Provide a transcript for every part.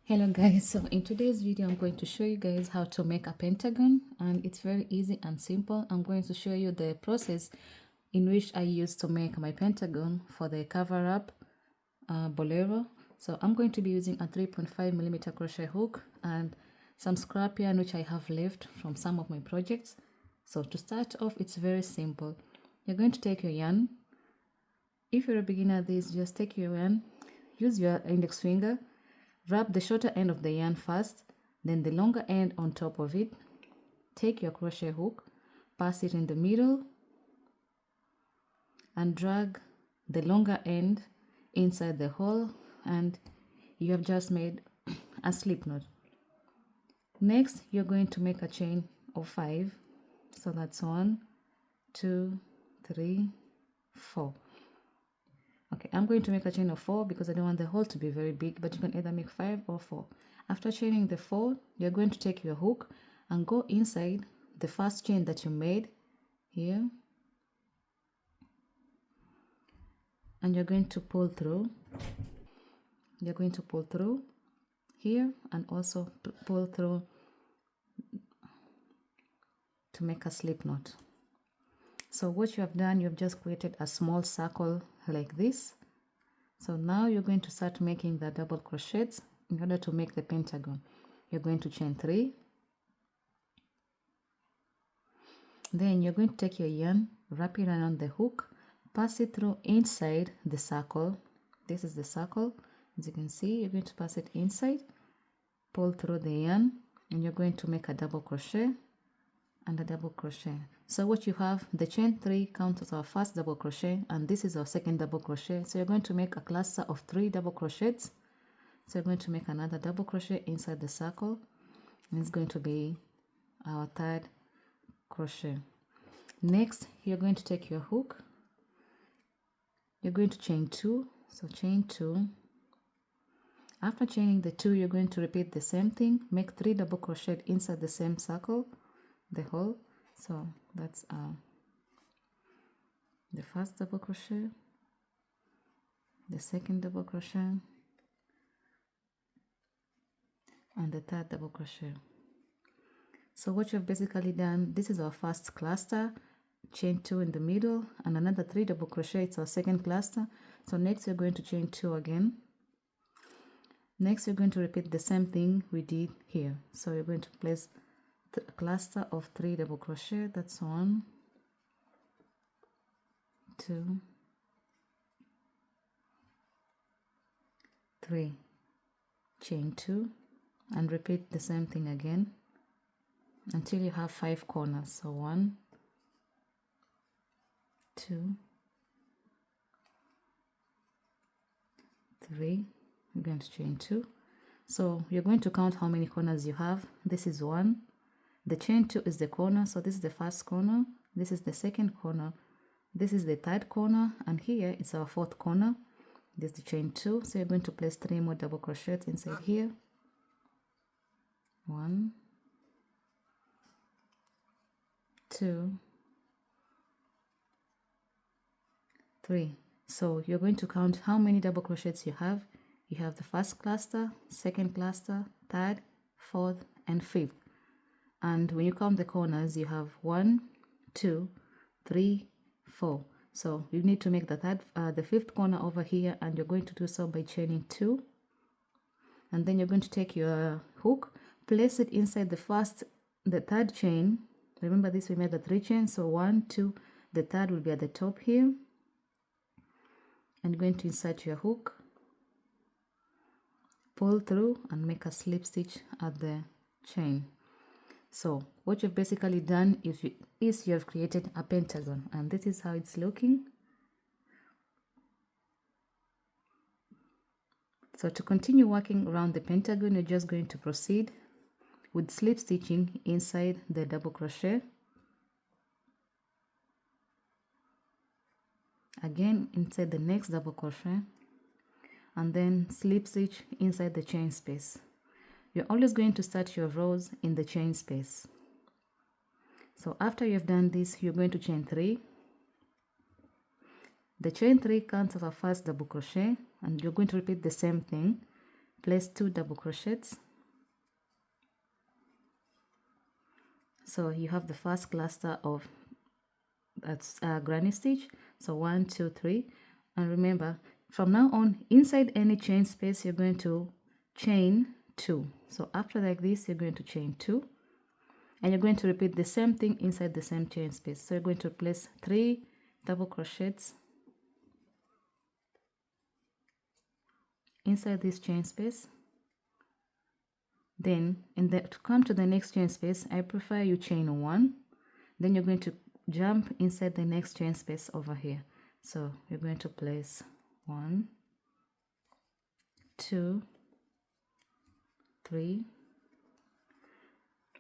Hello guys, so in today's video I'm going to show you guys how to make a pentagon, and it's very easy and simple. I'm going to show you the process in which I used to make my pentagon for the cover up bolero. So I'm going to be using a 3.5mm crochet hook and some scrap yarn which I have left from some of my projects. So to start off, it's very simple. You're going to take your yarn. If you're a beginner at this, just take your yarn, use your index finger, wrap the shorter end of the yarn first, then the longer end on top of it. Take your crochet hook, pass it in the middle, and drag the longer end inside the hole, and you have just made a slip knot. Next, you're going to make a chain of 5. So that's 1, 2, 3, 4. Okay, I'm going to make a chain of 4 because I don't want the hole to be very big, but you can either make 5 or 4. After chaining the 4, you're going to take your hook and go inside the first chain that you made here, and you're going to pull through. You're going to pull through here and also pull through to make a slip knot. So what you have done, you've just created a small circle like this. So now you're going to start making the double crochets in order to make the pentagon. You're going to chain 3. Then you're going to take your yarn, wrap it around the hook, pass it through inside the circle. This is the circle. As you can see, you're going to pass it inside, pull through the yarn, and you're going to make a double crochet and a double crochet. So what you have, the chain 3 counts as our first double crochet, and this is our second double crochet. So you're going to make a cluster of 3 double crochets. So you're going to make another double crochet inside the circle, and it's going to be our third crochet. Next, you're going to take your hook, you're going to chain 2. So chain 2. After chaining the 2, you're going to repeat the same thing, make 3 double crochet inside the same circle, the hole. So that's the first double crochet, the second double crochet, and the third double crochet. So what you've basically done, this is our first cluster, chain 2 in the middle, and another 3 double crochet. It's our second cluster. So next you're going to chain 2 again. Next you're going to repeat the same thing we did here. So you're going to place a cluster of 3 double crochet. That's 1, 2, 3, chain 2, and repeat the same thing again until you have 5 corners. So 1, 2, 3, you're going to chain 2. So you're going to count how many corners you have. This is 1. The chain 2 is the corner, so this is the first corner, this is the second corner, this is the third corner, and here it's our 4th corner. This is the chain 2, so you're going to place 3 more double crochets inside here. 1, 2, 3. So you're going to count how many double crochets you have. You have the first cluster, second cluster, third, 4th, and 5th. And when you count the corners, you have 1, 2, 3, 4. So you need to make the 5th corner over here, and you're going to do so by chaining 2. And then you're going to take your hook, place it inside the third chain. Remember this, we made the 3 chains, so 1, 2, the third will be at the top here. And you're going to insert your hook, pull through, and make a slip stitch at the chain. So what you've basically done is you have created a pentagon, and this is how it's looking. So to continue working around the pentagon, you're just going to proceed with slip stitching inside the double crochet. Again inside the next double crochet, and then slip stitch inside the chain space. You're always going to start your rows in the chain space. So after you've done this, you're going to chain 3. The chain 3 counts as our first double crochet, and you're going to repeat the same thing. place 2 double crochets. So you have the first cluster of granny stitch. So 1, 2, 3, and remember, from now on, inside any chain space, you're going to chain 2. So after like this, you're going to chain 2, and you're going to repeat the same thing inside the same chain space. So you're going to place 3 double crochets inside this chain space. Then to come to the next chain space, I prefer you chain 1. Then you're going to jump inside the next chain space over here. So you're going to place 1, 2, 3,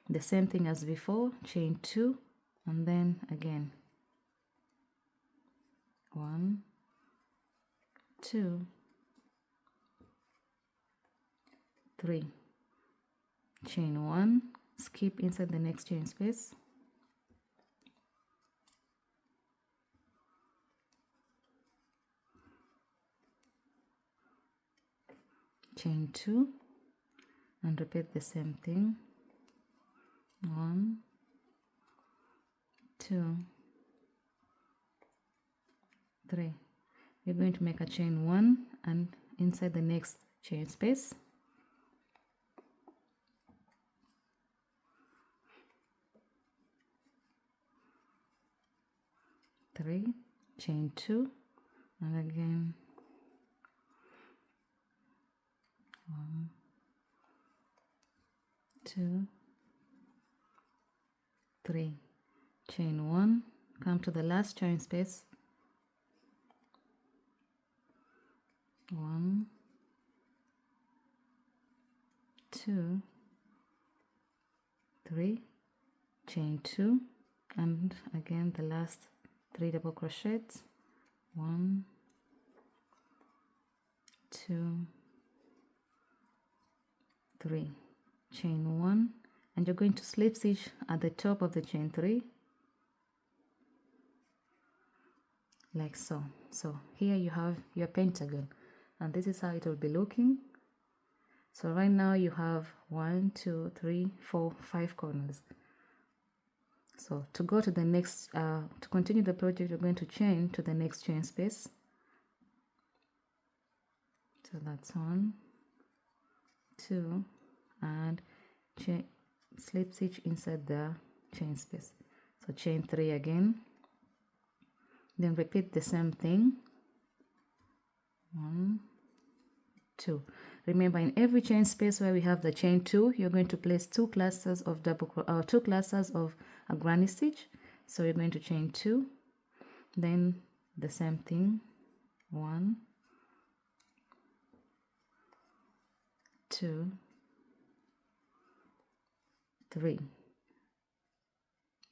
the same thing as before, chain 2, and then again 1, 2, 3, chain 1, skip inside the next chain space, chain 2, and repeat the same thing. 1, 2, 3. You're going to make a chain 1 and inside the next chain space, three, chain 2, and again 1, 2, 3, chain 1, come to the last chain space, 1, 2, 3, chain 2, and again the last 3 double crochets, 1, 2, 3, chain 1, and you're going to slip stitch at the top of the chain 3 like so. So here you have your pentagon, and this is how it will be looking. So right now you have 1, 2, 3, 4, 5 corners. So to go to the next, to continue the project, you're going to chain to the next chain space. So that's 1, 2, and slip stitch inside the chain space. So chain 3 again. Then repeat the same thing. 1, 2. Remember, in every chain space where we have the chain 2, you're going to place 2 clusters of a granny stitch. So you're going to chain 2, then the same thing, 1, 2, 3.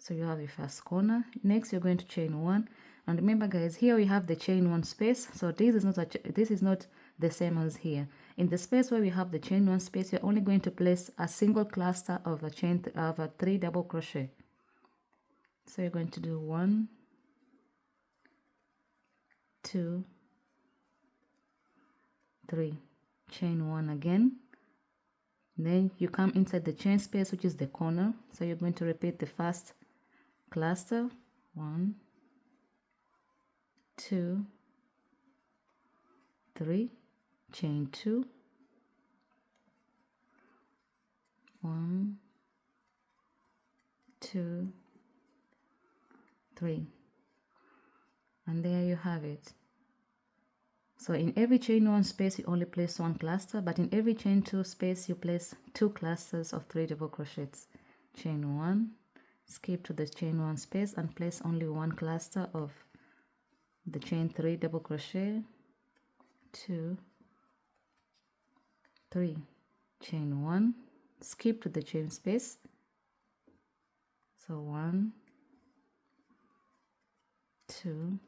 So you have your first corner. Next, you're going to chain 1, and remember, guys, here we have the chain 1 space. So this is not the same as here. In the space where we have the chain 1 space, you're only going to place a single cluster of a 3 double crochet. So you're going to do 1, 2, 3, chain 1 again. Then you come inside the chain space, which is the corner. So you're going to repeat the first cluster, 1, 2, 3, chain 2, 1, 2, 3, and there you have it. So in every chain 1 space you only place 1 cluster, but in every chain 2 space you place 2 clusters of 3 double crochets. Chain 1, skip to the chain 1 space and place only 1 cluster of the chain 3 double crochet, 2, 3, chain 1, skip to the chain space. So 1, 2,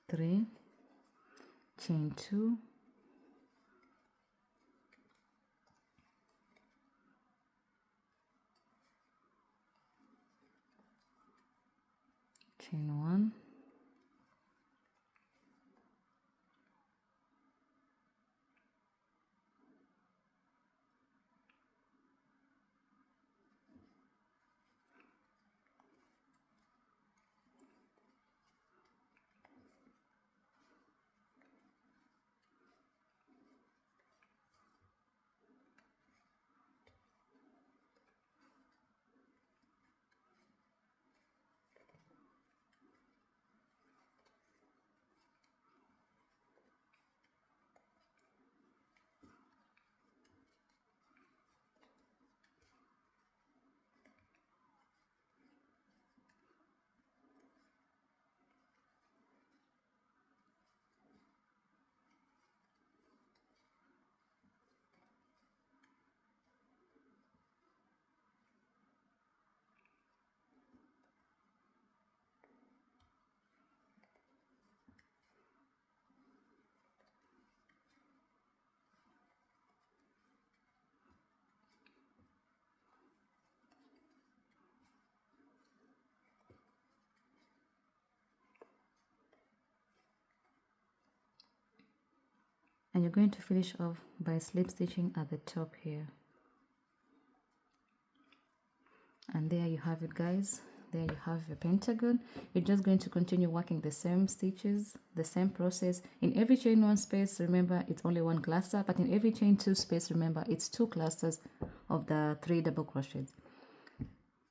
3, chain 2, chain 1, and you're going to finish off by slip stitching at the top here. And there you have it, guys. There you have your pentagon. You're just going to continue working the same stitches, the same process. In every chain 1 space, remember it's only 1 cluster, but in every chain 2 space, remember it's 2 clusters of the 3 double crochets.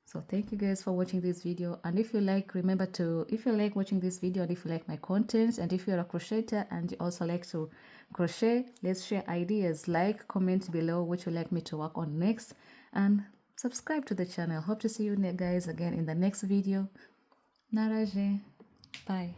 So thank you guys for watching this video, and if you like, remember to, if you like watching this video and if you like my content, and if you're a crocheter and you also like to crochet, let's share ideas. Like, comment below what you like me to work on next, and subscribe to the channel. Hope to see you guys again in the next video. Naraje. Bye.